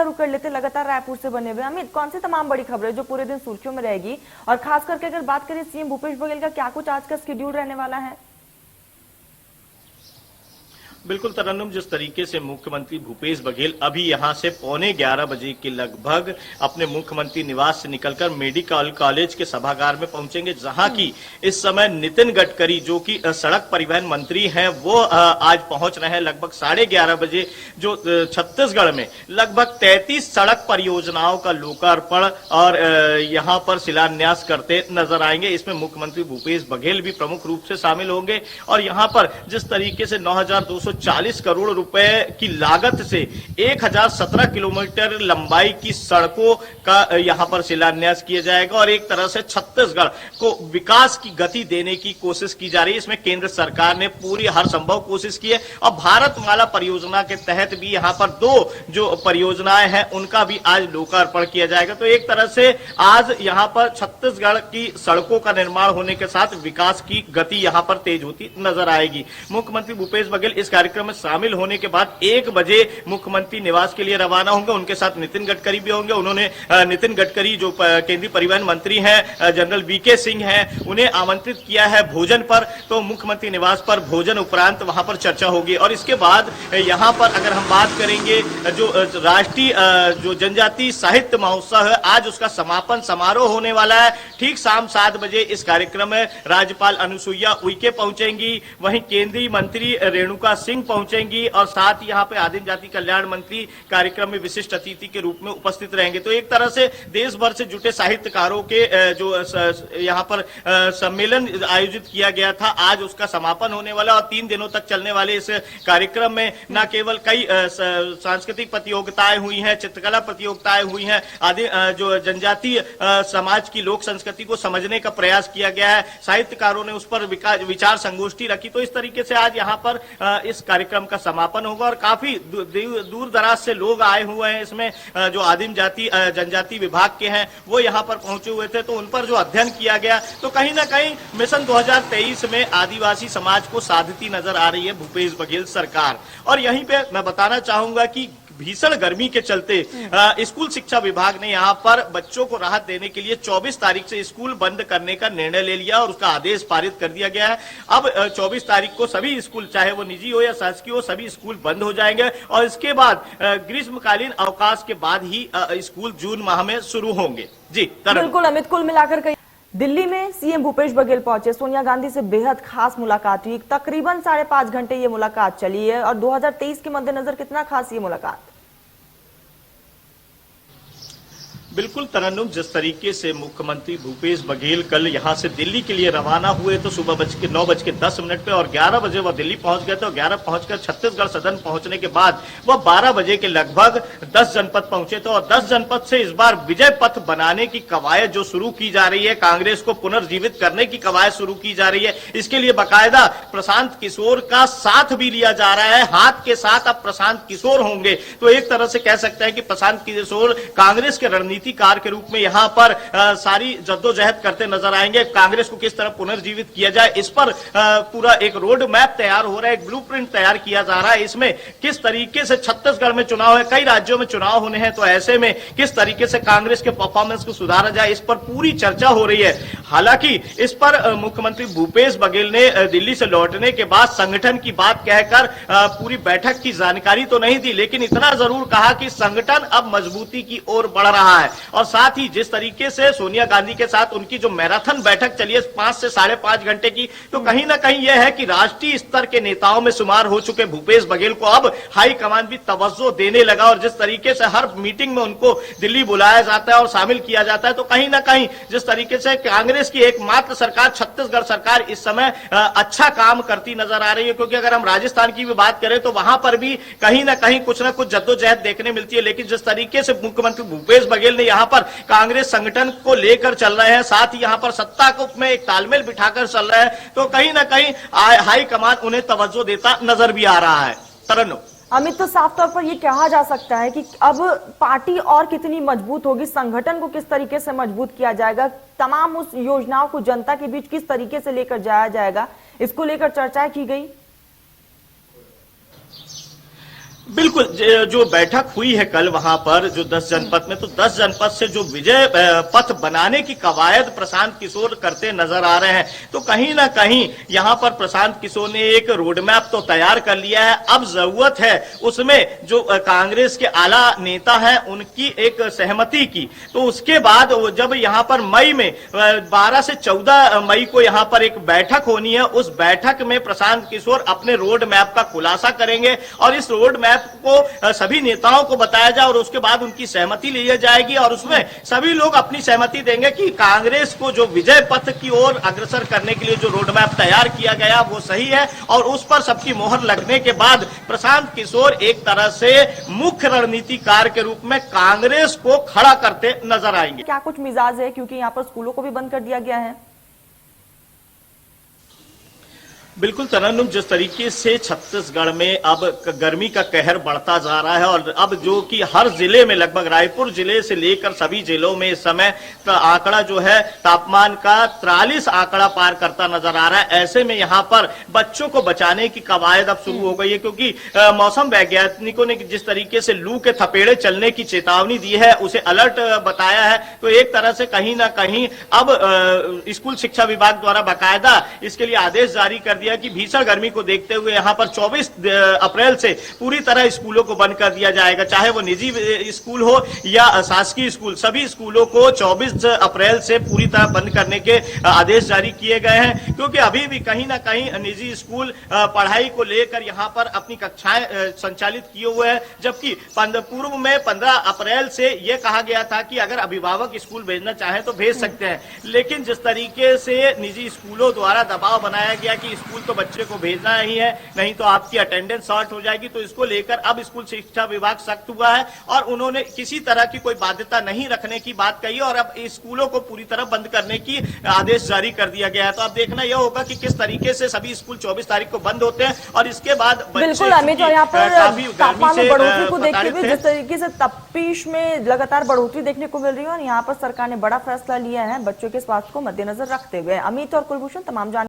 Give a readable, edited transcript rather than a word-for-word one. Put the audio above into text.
का रुख कर लेते लगातार रायपुर से बने हुए अमित, कौन सी तमाम बड़ी खबरें जो पूरे दिन सुर्खियों में रहेगी, और खास करके अगर बात करें सीएम भूपेश बघेल का क्या कुछ आज का शेड्यूल रहने वाला है? बिल्कुल तरन्नुम, जिस तरीके से मुख्यमंत्री भूपेश बघेल अभी यहां से 11:15 के लगभग अपने मुख्यमंत्री निवास से निकलकर मेडिकल कॉलेज के सभागार में पहुंचेंगे, जहां की इस समय नितिन गडकरी जो कि सड़क परिवहन मंत्री हैं वो आज पहुंच रहे हैं लगभग 11:30 बजे, जो छत्तीसगढ़ में लगभग 33 सड़क परियोजनाओं का लोकार्पण और यहां पर शिलान्यास करते नजर आएंगे। इसमें मुख्यमंत्री भूपेश बघेल भी प्रमुख रूप से शामिल होंगे और यहां पर जिस तरीके से 9,240 करोड़ रुपए की लागत से 1017 किलोमीटर लंबाई की सड़कों का यहां पर शिलान्यास किया जाएगा और एक तरह से छत्तीसगढ़ को विकास की गति देने की कोशिश की जा रही है। इसमें केंद्र सरकार ने पूरी हर संभव कोशिश की है और भारतमाला परियोजना के तहत भी यहां पर 2 जो परियोजनाएं हैं उनका भी आज लोकार्पण किया जाएगा। तो एक तरह से आज यहां पर छत्तीसगढ़ की सड़कों का निर्माण होने के साथ विकास की गति यहां पर तेज होती नजर आएगी। मुख्यमंत्री भूपेश बघेल इस कार्यक्रम में शामिल होने के बाद 1 बजे मुख्यमंत्री निवास के लिए रवाना होंगे। उनके साथ नितिन गडकरी भी होंगे। उन्होंने नितिन गडकरी जो केंद्रीय परिवहन मंत्री हैं, जनरल वीके सिंह हैं, उन्हें आमंत्रित किया है भोजन पर। तो मुख्यमंत्री निवास पर भोजन उपरांत वहां पर चर्चा होगी और इसके बाद यहां पर अगर हम बात करेंगे जो राष्ट्रीय जो जनजातीय साहित्य महोत्सव है, आज उसका समापन समारोह होने वाला है। ठीक शाम 7 बजे इस कार्यक्रम में राज्यपाल अनुसुईया उइके पहुंचेंगी, वहीं केंद्रीय मंत्री रेणुका सिंह पहुंचेंगी और साथ ही यहाँ पे आदिम जाति कल्याण मंत्री कार्यक्रम में विशिष्ट अतिथि के रूप में उपस्थित रहेंगे। तो एक तरह से देश भर से जुटे साहित्यकारों के जो यहाँ पर सम्मेलन आयोजित किया गया था, आज उसका समापन होने वाला और 3 दिनों तक चलने वाले इस कार्यक्रम में न केवल कई सांस्कृतिक प्रतियोगिताएं हुई हैं, चित्रकला प्रतियोगिताएं हुई हैं, आदि जो जनजातीय समाज की लोक संस्कृति को समझने का प्रयास किया गया है, साहित्यकारों ने उस पर विचार संगोष्ठी रखी। तो इस तरीके से आज यहाँ पर इस कार्यक्रम का समापन होगा और काफी दूर दराज से लोग आए हुए हैं। इसमें जो आदिम जाति जनजाति विभाग के हैं वो यहाँ पर पहुंचे हुए थे, तो उन पर जो अध्ययन किया गया तो कहीं ना कहीं मिशन 2023 में आदिवासी समाज को साधती नजर आ रही है भूपेश बघेल सरकार। और यहीं पे मैं बताना चाहूंगा कि भीषण गर्मी के चलते स्कूल शिक्षा विभाग ने यहाँ पर बच्चों को राहत देने के लिए 24 तारीख से स्कूल बंद करने का निर्णय ले लिया और उसका आदेश पारित कर दिया गया है। अब 24 तारीख को सभी स्कूल, चाहे वो निजी हो या शासकीय हो, सभी स्कूल बंद हो जाएंगे और इसके बाद ग्रीष्मकालीन अवकाश के बाद ही स्कूल जून माह में शुरू होंगे। जी बिल्कुल अमित, कुल मिलाकर दिल्ली में सीएम भूपेश बघेल पहुंचे, सोनिया गांधी से बेहद खास मुलाकात हुई, तकरीबन 5.5 घंटे ये मुलाकात चली है और 2023 के मद्देनजर कितना खास ये मुलाकात? बिल्कुल तरन्नुम, जिस तरीके से मुख्यमंत्री भूपेश बघेल कल यहां से दिल्ली के लिए रवाना हुए तो सुबह 9:10 पे और 11 बजे वह दिल्ली पहुंच गए थे और 11 पहुंचकर छत्तीसगढ़ सदन पहुंचने के बाद वह 12 बजे के लगभग 10 जनपद पहुंचे थे और 10 जनपद से इस बार विजय पथ बनाने की कवायद जो शुरू की जा रही है, कांग्रेस को पुनर्जीवित करने की कवायद शुरू की जा रही है। इसके लिए बाकायदा प्रशांत किशोर का साथ भी लिया जा रहा है, हाथ के साथ अब प्रशांत किशोर होंगे। तो एक तरह से कह सकते हैं कि प्रशांत किशोर कांग्रेस के रणनीति कार के रूप में यहां पर सारी जद्दोजहद करते नजर आएंगे। कांग्रेस को किस तरह पुनर्जीवित किया जाए, इस पर पूरा एक रोड मैप तैयार हो रहा है, एक ब्लूप्रिंट तैयार किया जा रहा है। इसमें किस तरीके से छत्तीसगढ़ में चुनाव है, कई राज्यों में चुनाव होने हैं, तो ऐसे में किस तरीके से कांग्रेस के परफॉर्मेंस को सुधारा जाए, इस पर पूरी चर्चा हो रही है। हालांकि इस पर मुख्यमंत्री भूपेश बघेल ने दिल्ली से लौटने के बाद संगठन की बात कहकर पूरी बैठक की जानकारी तो नहीं दी, लेकिन इतना जरूर कहा कि संगठन अब मजबूती की ओर बढ़ रहा है। और साथ ही जिस तरीके से सोनिया गांधी के साथ उनकी जो मैराथन बैठक चली है 5 से 5.5 घंटे की, तो कहीं ना कहीं यह है कि राष्ट्रीय स्तर के नेताओं में शुमार हो चुके भूपेश बघेल को अब हाईकमान भी तवज्जो देने लगा और जिस तरीके से हर मीटिंग में उनको दिल्ली बुलाया जाता है और शामिल किया जाता है, तो कहीं ना कहीं जिस तरीके से कांग्रेस की एकमात्र सरकार छत्तीसगढ़ सरकार इस समय अच्छा काम करती नजर आ रही है। क्योंकि अगर हम राजस्थान की भी बात करें तो वहां पर भी कहीं ना कहीं कुछ ना कुछ जद्दोजहद देखने मिलती है, लेकिन जिस तरीके से मुख्यमंत्री भूपेश बघेल ने यहाँ पर कांग्रेस संगठन को लेकर चल रहे हैं, साथ ही यहां पर सत्ता को में एक तालमेल बिठाकर चल रहे हैं, तो कहीं ना कहीं हाईकमान उन्हें तवज्जो देता नजर भी आ रहा है। तरन्नुम, अमित, तो साफ तौर पर यह कहा जा सकता है कि अब पार्टी और कितनी मजबूत होगी, संगठन को किस तरीके से मजबूत किया जाएगा, तमाम उस योजनाओं को जनता के बीच किस तरीके से लेकर जाया जाएगा, इसको लेकर चर्चाएं की गई। बिल्कुल, जो बैठक हुई है कल वहां पर जो 10 जनपद में, तो 10 जनपद से जो विजय पथ बनाने की कवायद प्रशांत किशोर करते नजर आ रहे हैं, तो कहीं ना कहीं यहां पर प्रशांत किशोर ने एक रोड मैप तो तैयार कर लिया है। अब जरूरत है उसमें जो कांग्रेस के आला नेता हैं उनकी एक सहमति की। तो उसके बाद जब यहां पर मई में 12 से 14 मई को यहां पर एक बैठक होनी है, उस बैठक में प्रशांत किशोर अपने रोड मैप का खुलासा करेंगे और इस रोड मैप को सभी नेताओं को बताया जाए और उसके बाद उनकी सहमति ली जाएगी और उसमें सभी लोग अपनी सहमति देंगे कि कांग्रेस को जो विजय पथ की ओर अग्रसर करने के लिए जो रोड मैप तैयार किया गया वो सही है और उस पर सबकी मोहर लगने के बाद प्रशांत किशोर एक तरह से मुख्य रणनीतिकार के रूप में कांग्रेस को खड़ा करते नजर आएंगे। क्या कुछ मिजाज है, क्योंकि यहाँ पर स्कूलों को भी बंद कर दिया गया है? बिल्कुल तरन्नुम, जिस तरीके से छत्तीसगढ़ में अब गर्मी का कहर बढ़ता जा रहा है और अब जो कि हर जिले में, लगभग रायपुर जिले से लेकर सभी जिलों में इस समय आंकड़ा जो है तापमान का 43 आंकड़ा पार करता नजर आ रहा है। ऐसे में यहाँ पर बच्चों को बचाने की कवायद अब शुरू हो गई है, क्योंकि मौसम वैज्ञानिकों ने जिस तरीके से लू के थपेड़े चलने की चेतावनी दी है, उसे अलर्ट बताया है, तो एक तरह से कहीं ना कहीं अब स्कूल शिक्षा विभाग द्वारा बाकायदा इसके लिए आदेश जारी कर दिया कि भीषण गर्मी को देखते हुए यहां पर 24 अप्रैल से पूरी तरह स्कूलों को बंद कर दिया जाएगा, चाहे वो निजी स्कूल हो या शासकीय स्कूल। सभी स्कूलों को 24 अप्रैल से पूरी तरह बंद करने के आदेश जारी किए गए हैं, क्योंकि अभी भी कहीं ना कहीं निजी स्कूल पढ़ाई को लेकर यहां पर अपनी कक्षाएं संचालित किए हुए हैं, जबकि पूर्व में 15 अप्रैल से यह कहा गया था कि अगर अभिभावक स्कूल भेजना चाहे तो भेज सकते हैं। लेकिन जिस तरीके से निजी स्कूलों द्वारा दबाव बनाया गया कि स्कूल तो बच्चे को भेजना ही है, नहीं तो आपकी अटेंडेंस शॉर्ट हो जाएगी, तो इसको लेकर अब स्कूल शिक्षा विभाग सख्त हुआ है और उन्होंने किसी तरह की कोई बाध्यता नहीं रखने की बात कही और अब स्कूलों को पूरी तरह बंद करने की आदेश जारी कर दिया गया है। तो अब देखना यह होगा कि किस तरीके से सभी स्कूल 24 तारीख को बंद होते हैं और इसके बाद बिल्कुल अमित, और यहाँ पर तापमान में बढ़ोतरी को देखते हुए जिस तरीके से तपिश में लगातार बढ़ोतरी देखने को मिल रही है और यहाँ पर सरकार ने बड़ा फैसला लिया है बच्चों के स्वास्थ्य को मद्देनजर रखते हुए। अमित और कुलभूषण, तमाम